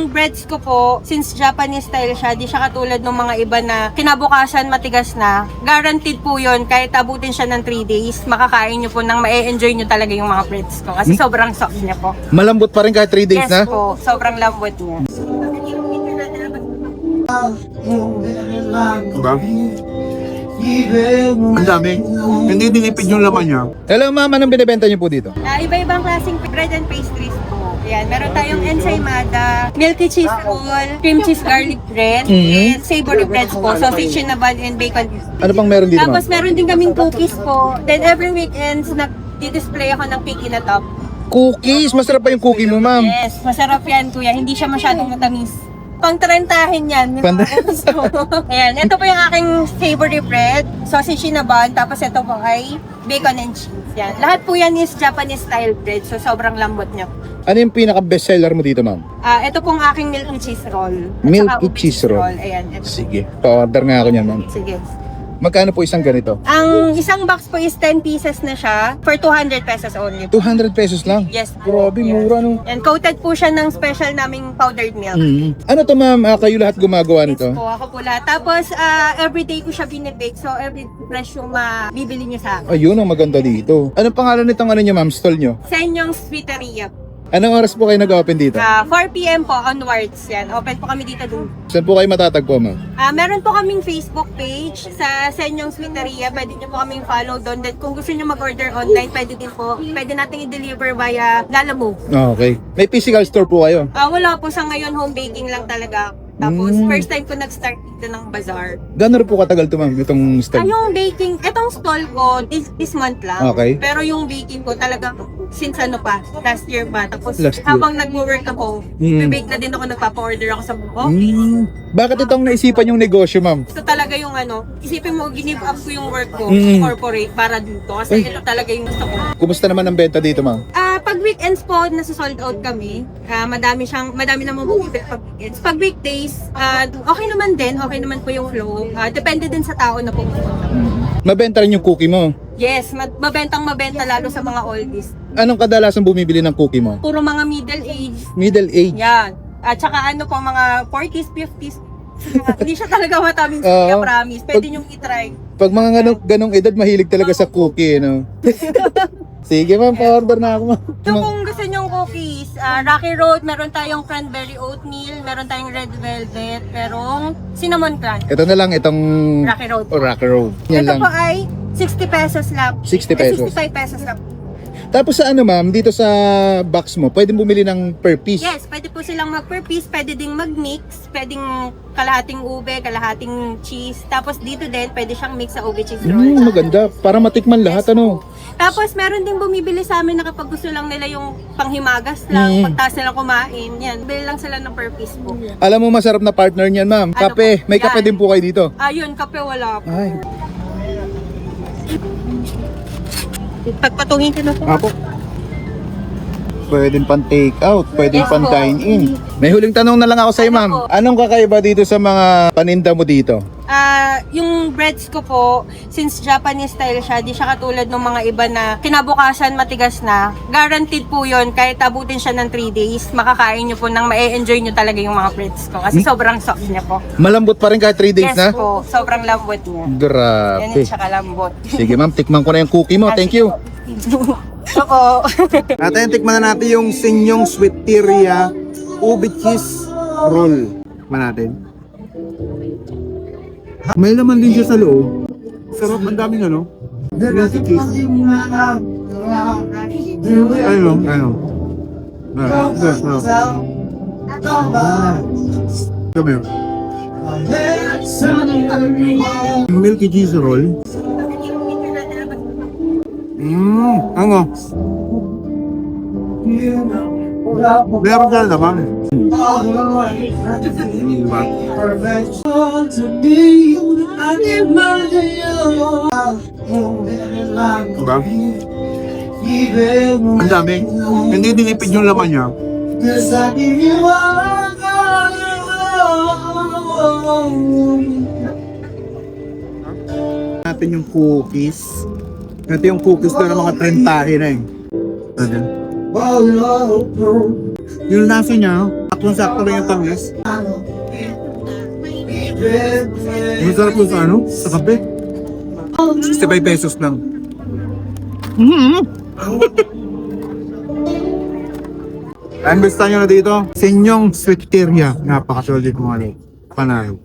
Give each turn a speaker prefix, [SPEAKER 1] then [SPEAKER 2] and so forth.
[SPEAKER 1] yung breads ko po, since Japanese style siya, di siya katulad ng mga iba na kinabukasan matigas na. Guaranteed po yun, kahit abutin siya ng 3 days, makakain nyo po nang ma-enjoy nyo talaga yung mga breads ko. Kasi sobrang soft niya po.
[SPEAKER 2] Malambot pa rin kahit 3 days
[SPEAKER 1] Yes
[SPEAKER 2] na?
[SPEAKER 1] po, sobrang lambot niya.
[SPEAKER 3] Diba? Ang dami. Hindi dinipid yung laman niya.
[SPEAKER 2] Hello ma'am, anong binibenta niyo po dito?
[SPEAKER 1] Iba-ibang klaseng bread and pastries po. Ayan, meron tayong ensaymada, milky cheese roll, cream cheese garlic bread, and savory breads po, sausage cinnamon and bacon.
[SPEAKER 2] Ano pang meron dito ma'am?
[SPEAKER 1] Tapos meron din kaming cookies po. Then every weekends, nag-display ako ng cookie na top.
[SPEAKER 2] Cookies! Masarap pa yung cookie mo ma'am.
[SPEAKER 1] Yes, masarap yan kuya. Hindi siya masyadong matamis. Pang-trentahin yan. Ayan, ito po yung aking savory bread, sausage cinnamon, tapos ito po ay bacon and cheese. Yan. Lahat po yan is Japanese style bread, so sobrang lambot niya.
[SPEAKER 2] Ano yung pinaka-best seller mo dito ma'am?
[SPEAKER 1] Ito pong aking milky cheese roll. At
[SPEAKER 2] Milky
[SPEAKER 1] saka ube
[SPEAKER 2] cheese roll.
[SPEAKER 1] Ayan. Ito.
[SPEAKER 2] Sige, pa-order nga ako niyan ma'am.
[SPEAKER 1] Sige.
[SPEAKER 2] Magkano po isang ganito?
[SPEAKER 1] Ang isang box po is 10 pieces na siya for 200 pesos only.
[SPEAKER 2] 200 pesos lang?
[SPEAKER 1] Yes po.
[SPEAKER 2] Grabe, mura no?
[SPEAKER 1] And coated po siya ng special naming powdered milk.
[SPEAKER 2] Ano to ma'am? Kayo lahat gumagawa nito?
[SPEAKER 1] Yes po, ako po lahat. Tapos, everyday ko siya binibake. So, every fresh yung mabibili niyo sa akin.
[SPEAKER 2] Ayun ang maganda dito. Anong pangalan nitong ano niyo ma'am? Stall niyo?
[SPEAKER 1] Senyong Sweeteria.
[SPEAKER 2] Anong oras po kayo nag-open dito?
[SPEAKER 1] 4 p.m. po onwards. Yan. Open po kami dito dun.
[SPEAKER 2] Saan po kayo matatagpo ma'am?
[SPEAKER 1] Meron po kaming Facebook page sa Senyong Sweeteria. Pwede nyo po kaming follow doon. Then, kung gusto nyo mag-order online, pwede din po. Pwede natin i-deliver via Lalamove.
[SPEAKER 2] Okay. May physical store po kayo?
[SPEAKER 1] Wala po sa ngayon. Home baking lang talaga. Tapos, first time ko nag-start dito ng bazaar.
[SPEAKER 2] Gano'n po katagal to ma'am, itong stall?
[SPEAKER 1] Yung baking, etong stall ko, this month lang.
[SPEAKER 2] Okay.
[SPEAKER 1] Pero yung baking ko talaga, since ano pa, last year pa. Tapos,
[SPEAKER 2] Last year.
[SPEAKER 1] habang nag-work ako, bake na din ako, nagpapa-order ako sa office.
[SPEAKER 2] Bakit itong naisipan yung negosyo ma'am?
[SPEAKER 1] Ito talaga yung ano, isipin mo, give up ko yung work ko, corporate, para dito. Kasi ito talaga yung gusto ko.
[SPEAKER 2] Kumusta naman ang benta dito ma'am?
[SPEAKER 1] Pag weekends po, nasa-sold out kami. Madami namang bumibili pag weekends. Pag weekdays, okay naman po yung flow. Depende din sa tao na pumunta.
[SPEAKER 2] Mabenta rin yung cookie mo.
[SPEAKER 1] Yes, mabenta lalo sa mga oldies.
[SPEAKER 2] Anong kadalasan bumibili ng cookie mo?
[SPEAKER 1] Puro mga middle age.
[SPEAKER 2] Middle age.
[SPEAKER 1] Yan. At saka ano po, mga 40s, 50s. Hindi siya talaga mataming
[SPEAKER 2] Oo.
[SPEAKER 1] promise. Pwede nyo i-try.
[SPEAKER 2] Pag mga ganong edad, mahilig talaga sa cookie, no? Sige ma'am, pa-order na ako ma'am.
[SPEAKER 1] So kung gusto nyong cookies, Rocky Road, meron tayong cranberry oatmeal, meron tayong red velvet, merong cinnamon crunch.
[SPEAKER 2] Ito na lang, itong
[SPEAKER 1] Rocky Road.
[SPEAKER 2] Rocker Road. Yan
[SPEAKER 1] Ito
[SPEAKER 2] lang.
[SPEAKER 1] po ay 60 pesos lang.
[SPEAKER 2] 60 pesos.
[SPEAKER 1] 65 pesos lang.
[SPEAKER 2] Tapos sa ano ma'am, dito sa box mo, pwede bumili ng per piece.
[SPEAKER 1] Yes, pwede po silang mag-per piece, pwede ding mag-mix, pwedeng kalahating ube, kalahating cheese. Tapos dito din, pwede siyang mix sa ube cheese roll.
[SPEAKER 2] Maganda. Para matikman lahat, ano?
[SPEAKER 1] Tapos meron ding bumibili sa amin na kapag gusto lang nila yung panghimagas lang, pagtaas nila kumain, yan. Bili lang sila ng per piece po.
[SPEAKER 2] Alam mo, masarap na partner niyan ma'am.
[SPEAKER 1] Ano
[SPEAKER 2] Kape.
[SPEAKER 1] po?
[SPEAKER 2] May kape
[SPEAKER 1] Yan.
[SPEAKER 2] din po kayo dito.
[SPEAKER 1] Yun, kape wala po.
[SPEAKER 2] Ay.
[SPEAKER 1] Pagpatungin ka na po.
[SPEAKER 2] Apo. Pwedeng pan take out, pwedeng
[SPEAKER 1] Yes
[SPEAKER 2] pan
[SPEAKER 1] po.
[SPEAKER 2] dine in. May huling tanong na lang ako sa'yo,
[SPEAKER 1] Ano
[SPEAKER 2] ma'am.
[SPEAKER 1] po?
[SPEAKER 2] Anong kakaiba dito sa mga paninda mo dito?
[SPEAKER 1] Yung breads ko po, since Japanese style siya, di siya katulad ng mga iba na kinabukasan matigas na. Guaranteed po yun, kahit abutin siya ng 3 days, makakain nyo po nang ma-enjoy nyo talaga yung mga breads ko. Kasi sobrang soft niya po.
[SPEAKER 2] Malambot pa rin kahit 3 days
[SPEAKER 1] Yes
[SPEAKER 2] na?
[SPEAKER 1] po, sobrang lambot niya. Yan
[SPEAKER 2] Grabe.
[SPEAKER 1] siya kalambot.
[SPEAKER 2] Sige ma'am, tikman ko na yung cookie mo. Thank you.
[SPEAKER 1] Oo.
[SPEAKER 3] Natin, tikman na natin yung Senyong Sweeteria Ube Cheese Roll. Tikman natin. May laman din siya sa loob. Sarap, ang daming ano. Milky cheese. Ano. Come here. Milky cheese roll. Ano? Meron ka naman. Diba? Diba? Ang dami. Hindi dinipid yung laman niya. Natin yung cookies. Ito yung cookies na ng mga trentahe na eh. Ano? Yung lasa niya, sakto lang yung tamis. Masarap yung sa ano? Sa kape. 65 pesos lang. And basta nyo na dito, Senyong Sweeteria. Napaka-solid mo ano. Panalo.